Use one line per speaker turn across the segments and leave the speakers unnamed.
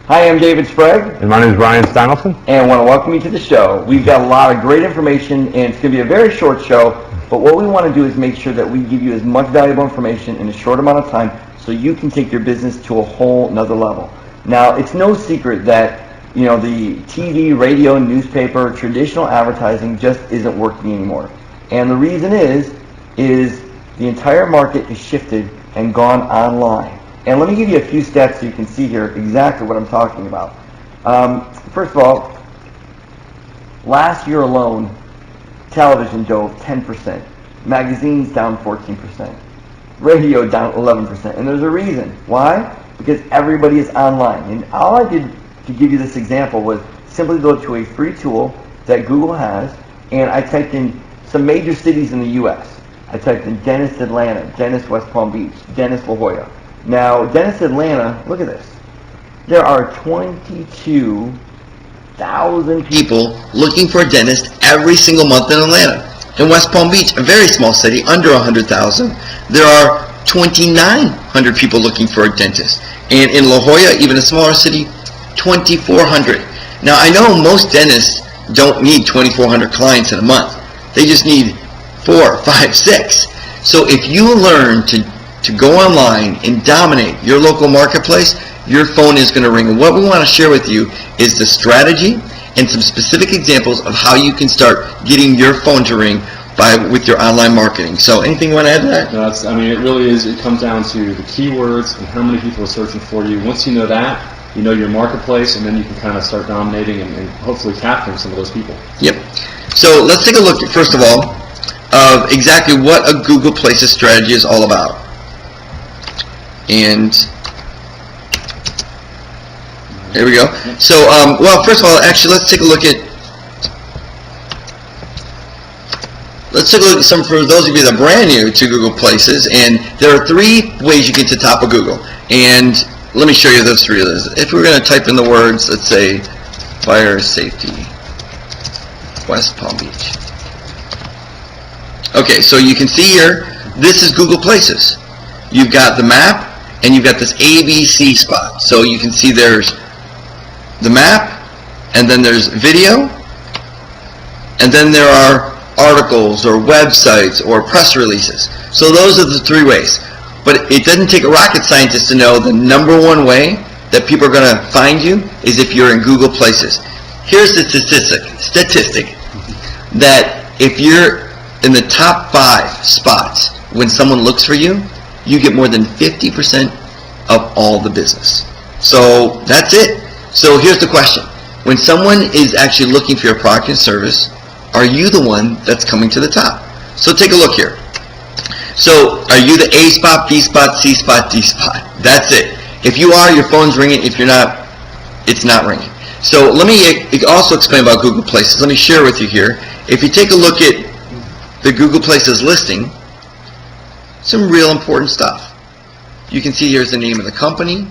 Hi, I'm David Sprague.
And my name is Ryan Steinelson.
And I want to welcome you to the show. We've got a lot of great information, and it's going to be a very short show, but what we want to do is make sure that we give you as much valuable information in a short amount of time so you can take your business to a whole nother level. Now, it's no secret that the TV, radio, newspaper, traditional advertising just isn't working anymore. And the reason is the entire market is shifted and gone online. And let me give you a few stats so you can see here exactly what I'm talking about. First of all, last year alone, television dove 10%, magazines down 14%, radio down 11%, and there's a reason. Why? Because everybody is online. And all I did to give you this example was simply go to a free tool that Google has, and I typed in some major cities in the U.S. I typed in Dennis, Atlanta, Dennis, West Palm Beach, Dennis, La Jolla. Now, Dennis, Atlanta, look at this. There are 22,000 people looking for a dentist every single month in Atlanta. In West Palm Beach, a very small city, under 100,000, there are 2,900 people looking for a dentist. And in La Jolla, even a smaller city, 2,400. Now, I know most dentists don't need 2,400 clients in a month. They just need 4, 5, 6. So if you learn to go online and dominate your local marketplace, your phone is going to ring. And what we want to share with you is the strategy and some specific examples of how you can start getting your phone to ring with your online marketing. So anything you want to add to that?
No, it really is. It comes down to the keywords and how many people are searching for you. Once you know that, you know your marketplace, and then you can kind of start dominating and hopefully capturing some of those people.
Yep. So let's take a look, first of all, of exactly what a Google Places strategy is all about. And there we go. So, well, first of all, actually, let's take a look at some, for those of you that are brand new to Google Places, and there are 3 ways you get to the top of Google. And let me show you those 3 of those. If we're going to type in the words, let's say, fire safety, West Palm Beach. Okay, so you can see here, this is Google Places. You've got the map, and you've got this ABC spot. So you can see there's the map, and then there's video, and then there are articles or websites or press releases. So those are the 3 ways. But it doesn't take a rocket scientist to know the number 1 way that people are going to find you is if you're in Google Places. Here's the statistic that if you're in the top 5 spots when someone looks for you, you get more than 50% of all the business. So that's it. So here's the question. When someone is actually looking for your product and service, are you the one that's coming to the top? So take a look here. So are you the A spot, B spot, C spot, D spot? That's it. If you are, your phone's ringing. If you're not, it's not ringing. So let me also explain about Google Places. Let me share with you here. If you take a look at the Google Places listing, some real important stuff. You can see here's the name of the company,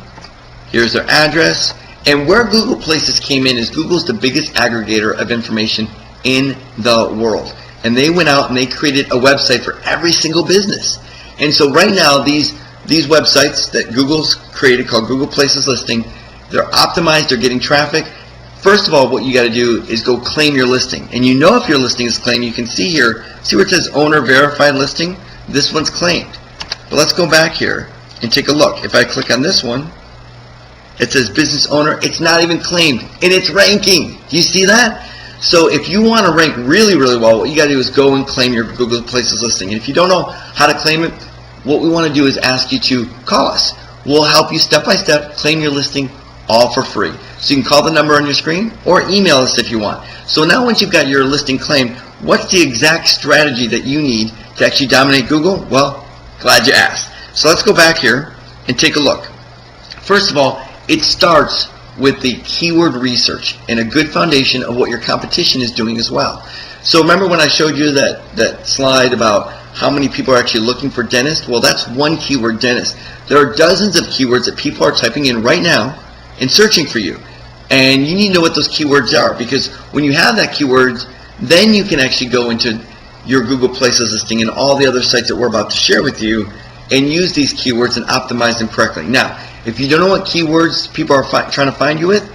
here's their address, and where Google Places came in is Google's the biggest aggregator of information in the world. And they went out and they created a website for every single business. And so right now, these websites that Google's created called Google Places Listing, they're optimized, they're getting traffic. First of all, what you got to do is go claim your listing. And you know if your listing is claimed, you can see here, see where it says owner verified listing? This one's claimed. But let's go back here and take a look. If I click on this one, it says business owner. It's not even claimed, and it's ranking. Do you see that? So if you want to rank really, really well, what you got to do is go and claim your Google Places listing. And if you don't know how to claim it, what we want to do is ask you to call us. We'll help you step by step claim your listing all for free. So you can call the number on your screen or email us if you want. So now once you've got your listing claimed, what's the exact strategy that you need to actually dominate Google? Well, glad you asked. So let's go back here and take a look. First of all, it starts with the keyword research and a good foundation of what your competition is doing as well. So remember when I showed you that slide about how many people are actually looking for dentist? Well, that's one keyword, dentist. There are dozens of keywords that people are typing in right now and searching for you. And you need to know what those keywords are, because when you have that keyword, then you can actually go into your Google Places listing and all the other sites that we're about to share with you and use these keywords and optimize them correctly. Now, If you don't know what keywords people are trying to find you with,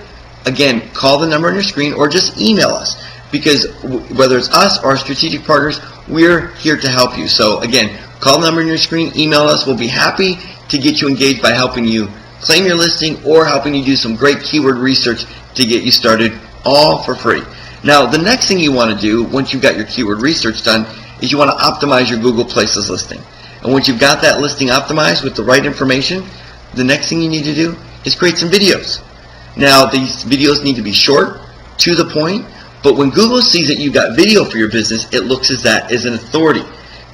again, call the number on your screen or just email us, because whether it's us or our strategic partners, we're here to help you. So again, call the number on your screen, email us. We'll be happy to get you engaged by helping you claim your listing or helping you do some great keyword research to get you started, all for free. Now, the next thing you want to do once you've got your keyword research done is you want to optimize your Google Places listing. And once you've got that listing optimized with the right information, the next thing you need to do is create some videos. Now, these videos need to be short, to the point, but when Google sees that you've got video for your business, it looks at that as an authority.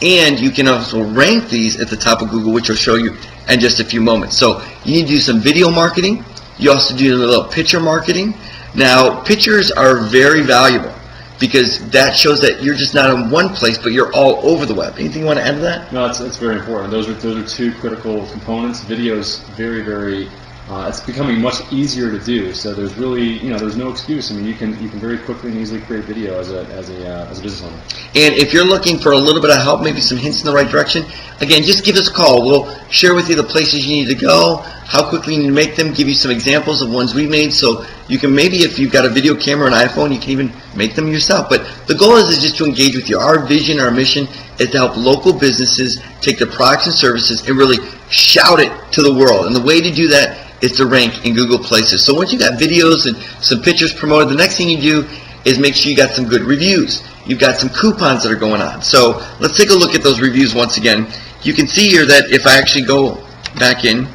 And you can also rank these at the top of Google, which I'll show you in just a few moments. So you need to do some video marketing. You also do a little picture marketing. Now, pictures are very valuable because that shows that you're just not in one place, but you're all over the web. Anything you want to add to that?
No, it's very important. Those are two critical components. Video is very it's becoming much easier to do. So there's really, there's no excuse. I mean, you can very quickly and easily create video as a business owner.
And if you're looking for a little bit of help, maybe some hints in the right direction, again, just give us a call. We'll share with you the places you need to go, how quickly you need to make them, give you some examples of ones we made, so you can maybe, if you've got a video camera and iPhone, you can even make them yourself. But the goal is just to engage with you. Our vision, our mission is to help local businesses take their products and services and really shout it to the world. And the way to do that is to rank in Google Places. So once you got videos and some pictures promoted, the next thing you do is make sure you got some good reviews. You've got some coupons that are going on. So let's take a look at those reviews once again. You can see here that if I actually go back in,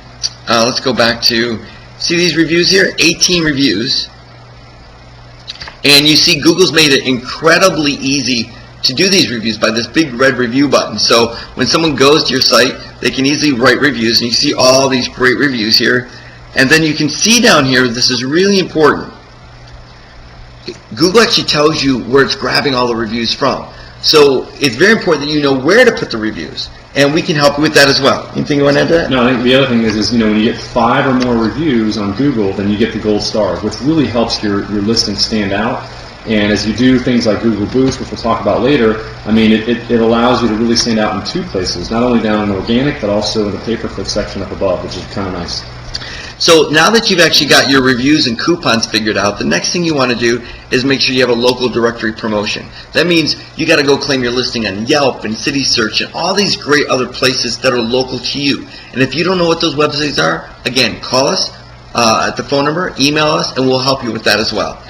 let's go back to, see these reviews here? 18 reviews. And you see Google's made it incredibly easy to do these reviews by this big red review button. So when someone goes to your site, they can easily write reviews, and you see all these great reviews here. And then you can see down here, this is really important, Google actually tells you where it's grabbing all the reviews from. So it's very important that you know where to put the reviews, and we can help you with that as well. Anything you want to add to that?
No, I think the other thing is when you get 5 or more reviews on Google, then you get the gold stars, which really helps your listing stand out. And as you do things like Google Boost, which we'll talk about later, I mean, it allows you to really stand out in 2 places, not only down in organic, but also in the pay-per-click section up above, which is kind of nice.
So now that you've actually got your reviews and coupons figured out, the next thing you want to do is make sure you have a local directory promotion. That means you got to go claim your listing on Yelp and City Search and all these great other places that are local to you. And if you don't know what those websites are, again, call us at the phone number, email us, and we'll help you with that as well.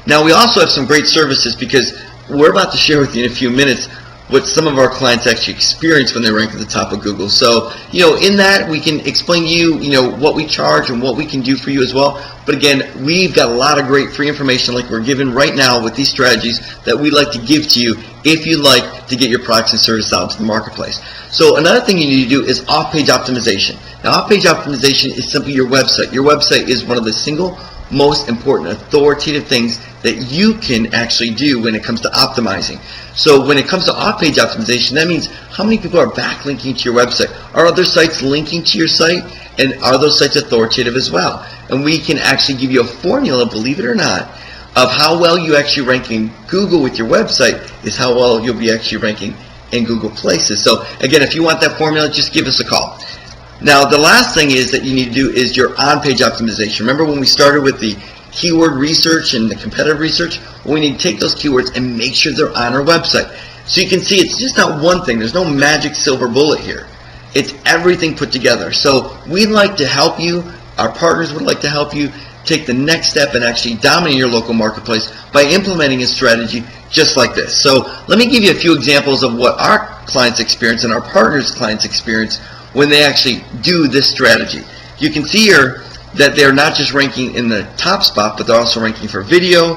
Now, we also have some great services, because we're about to share with you in a few minutes what some of our clients actually experience when they rank at the top of Google. So, in that we can explain to you, what we charge and what we can do for you as well. But again, we've got a lot of great free information like we're giving right now with these strategies that we'd like to give to you if you'd like to get your products and services out to the marketplace. So another thing you need to do is off-page optimization. Now, off-page optimization is simply your website. Your website is one of the single most important authoritative things that you can actually do when it comes to optimizing. So when it comes to off-page optimization, that means how many people are backlinking to your website? Are other sites linking to your site? And are those sites authoritative as well? And we can actually give you a formula, believe it or not, of how well you actually rank in Google with your website is how well you'll be actually ranking in Google Places. So again, if you want that formula, just give us a call. Now, the last thing is that you need to do is your on-page optimization. Remember when we started with the keyword research and the competitive research? Well, we need to take those keywords and make sure they're on our website. So you can see it's just not one thing. There's no magic silver bullet here. It's everything put together. So we'd like to help you. Our partners would like to help you take the next step and actually dominate your local marketplace by implementing a strategy just like this. So let me give you a few examples of what our clients experience and our partners' clients experience when they actually do this strategy. You can see here that they're not just ranking in the top spot, but they're also ranking for video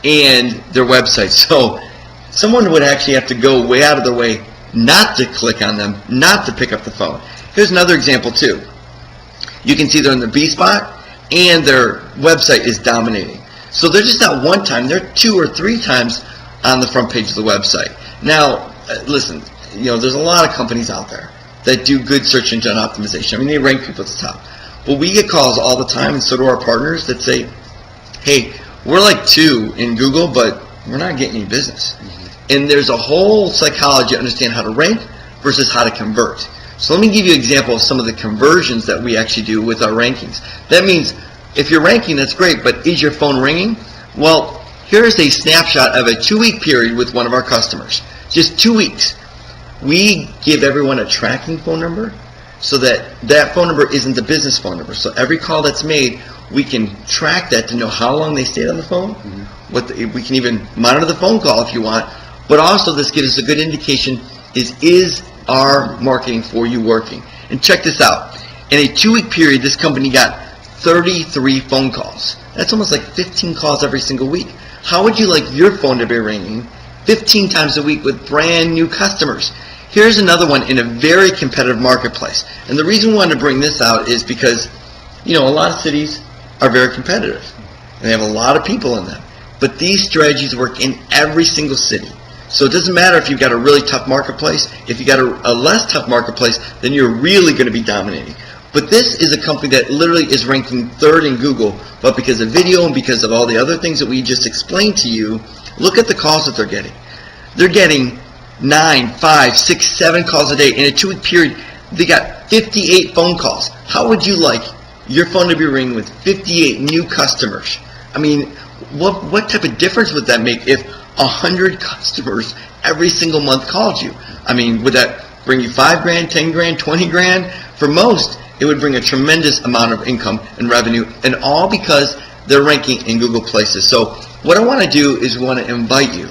and their website. So someone would actually have to go way out of their way not to click on them, not to pick up the phone. Here's another example too. You can see they're in the B spot and their website is dominating. So they're just not one time, they're 2 or 3 times on the front page of the website. Now, listen, there's a lot of companies out there that do good search engine optimization. I mean, they rank people at the top. But we get calls all the time, and so do our partners, that say, hey, we're like 2 in Google, but we're not getting any business. And there's a whole psychology to understand how to rank versus how to convert. So let me give you an example of some of the conversions that we actually do with our rankings. That means if you're ranking, that's great, but is your phone ringing? Well, here's a snapshot of a 2-week period with one of our customers. Just 2 weeks. We give everyone a tracking phone number so that that phone number isn't the business phone number. So every call that's made, we can track that to know how long they stayed on the phone. We can even monitor the phone call if you want. But also this gives us a good indication is our marketing for you working? And check this out. In a 2-week period, this company got 33 phone calls. That's almost like 15 calls every single week. How would you like your phone to be ringing 15 times a week with brand new customers? Here's another one in a very competitive marketplace. And the reason we wanted to bring this out is because, a lot of cities are very competitive. And they have a lot of people in them. But these strategies work in every single city. So it doesn't matter if you've got a really tough marketplace. If you've got a less tough marketplace, then you're really going to be dominating. But this is a company that literally is ranking 3rd in Google, but because of video and because of all the other things that we just explained to you, look at the calls that they're getting. They're getting 9, 5, 6, 7 calls a day. In a 2-week period, they got 58 phone calls. How would you like your phone to be ringing with 58 new customers? I mean, what type of difference would that make if 100 customers every single month called you? I mean, would that bring you $5 grand, 10 grand, 20 grand? For most, it would bring a tremendous amount of income and revenue, and all because they're ranking in Google Places. So what I want to do is we want to invite you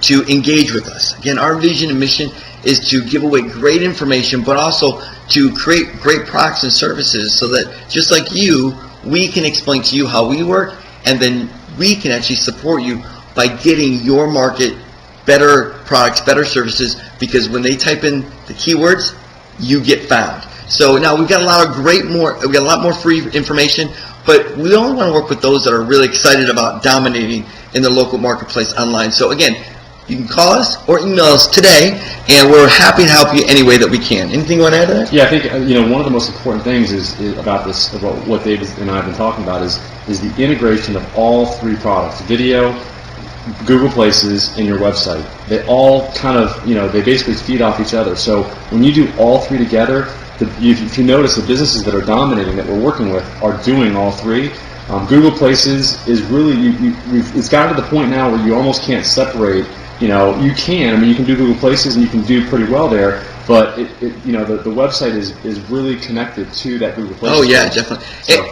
to engage with us. Again, our vision and mission is to give away great information, but also to create great products and services so that just like you, we can explain to you how we work, and then we can actually support you by getting your market better products, better services, because when they type in the keywords, you get found. So now we've got a lot more free information, but we only want to work with those that are really excited about dominating in the local marketplace online. So again, you can call us or email us today, and we're happy to help you any way that we can. Anything you want to add to that?
Yeah, I think one of the most important things is about this, about what David and I have been talking about, is the integration of all 3 products: video, Google Places, and your website. They all kind of, they basically feed off each other. So when you do all 3 together, if you notice, the businesses that are dominating that we're working with are doing all 3. Google Places is really, it's gotten to the point now where you almost can't separate. You can do Google Places and you can do pretty well there, but the website is really connected to that Google Places.
Oh yeah, definitely. So.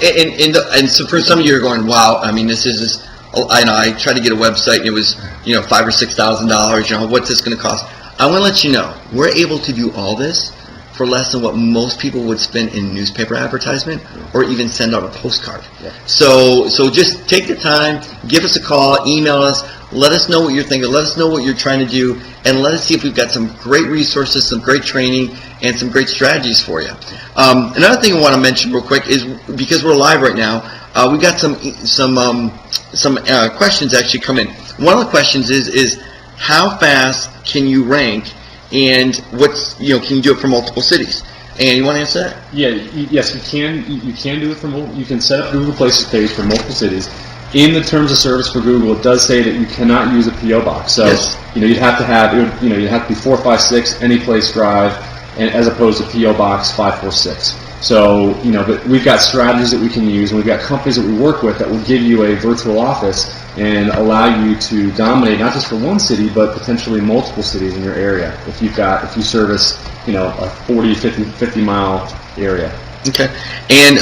And so for some of you are going, wow, I mean, this is I tried to get a website and it was $5,000 or $6,000. What's this going to cost? I want to let you know we're able to do all this for less than what most people would spend in newspaper advertisement or even send out a postcard. Yeah. So just take the time, give us a call, email us, let us know what you're thinking, let us know what you're trying to do, and let us see if we've got some great resources, some great training, and some great strategies for you. Another thing I want to mention real quick is, because we're live right now, we got some questions actually come in. One of the questions is how fast can you rank, and can you do it for multiple cities? And you want to answer that?
Yeah, yes, you can. You can do it for you can set up Google Places page for multiple cities. In the terms of service for Google, it does say that you cannot use a PO box. So
yes.
You'd have to have you'd have to be 456 any place drive, and as opposed to PO box 546. So but we've got strategies that we can use, and we've got companies that we work with that will give you a virtual office and allow you to dominate not just for one city, but potentially multiple cities in your area. If you service a 40, 50 mile area.
Okay. And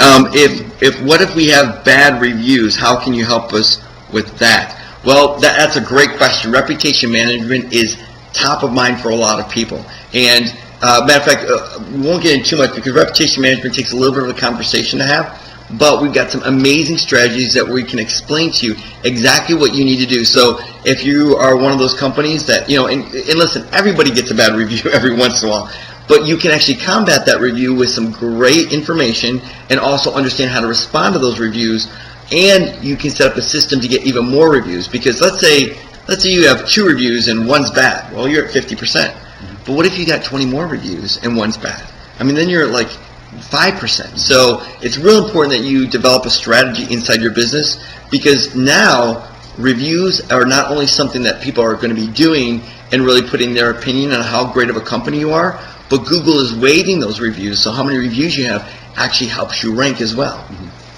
what if we have bad reviews? How can you help us with that? Well, that's a great question. Reputation management is top of mind for a lot of people. And matter of fact, we won't get into too much because reputation management takes a little bit of a conversation to have. But we've got some amazing strategies that we can explain to you exactly what you need to do. So if you are one of those companies that, and listen, everybody gets a bad review every once in a while. But you can actually combat that review with some great information and also understand how to respond to those reviews. And you can set up a system to get even more reviews. Because let's say you have 2 reviews and one's bad. Well, you're at 50%. But what if you got 20 more reviews and one's bad? I mean, then you're at like 5%. So it's real important that you develop a strategy inside your business, because now reviews are not only something that people are going to be doing and really putting their opinion on how great of a company you are, but Google is weighting those reviews, so how many reviews you have actually helps you rank as well.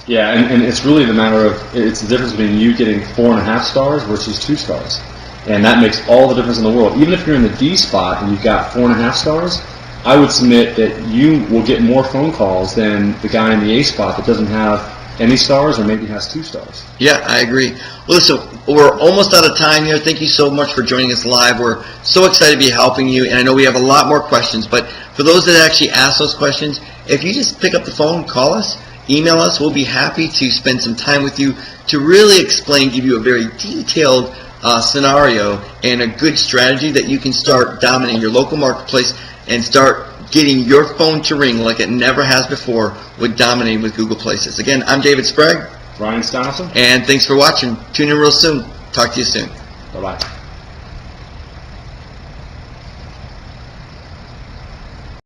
Yeah, and it's really the matter of, it's the difference between you getting 4.5 stars versus 2 stars. And that makes all the difference in the world. Even if you're in the D spot and you've got 4.5 stars, I would submit that you will get more phone calls than the guy in the A spot that doesn't have any stars or maybe has 2 stars.
Yeah, I agree. Well, listen, we're almost out of time here. Thank you so much for joining us live. We're so excited to be helping you, and I know we have a lot more questions, but for those that actually ask those questions, if you just pick up the phone, call us, email us, we'll be happy to spend some time with you to really explain, give you a very detailed scenario and a good strategy that you can start dominating your local marketplace and start getting your phone to ring like it never has before with dominating with Google Places. Again, I'm David Sprague.
Ryan Stonelson.
And thanks for watching. Tune in real soon. Talk to you soon.
Bye-bye.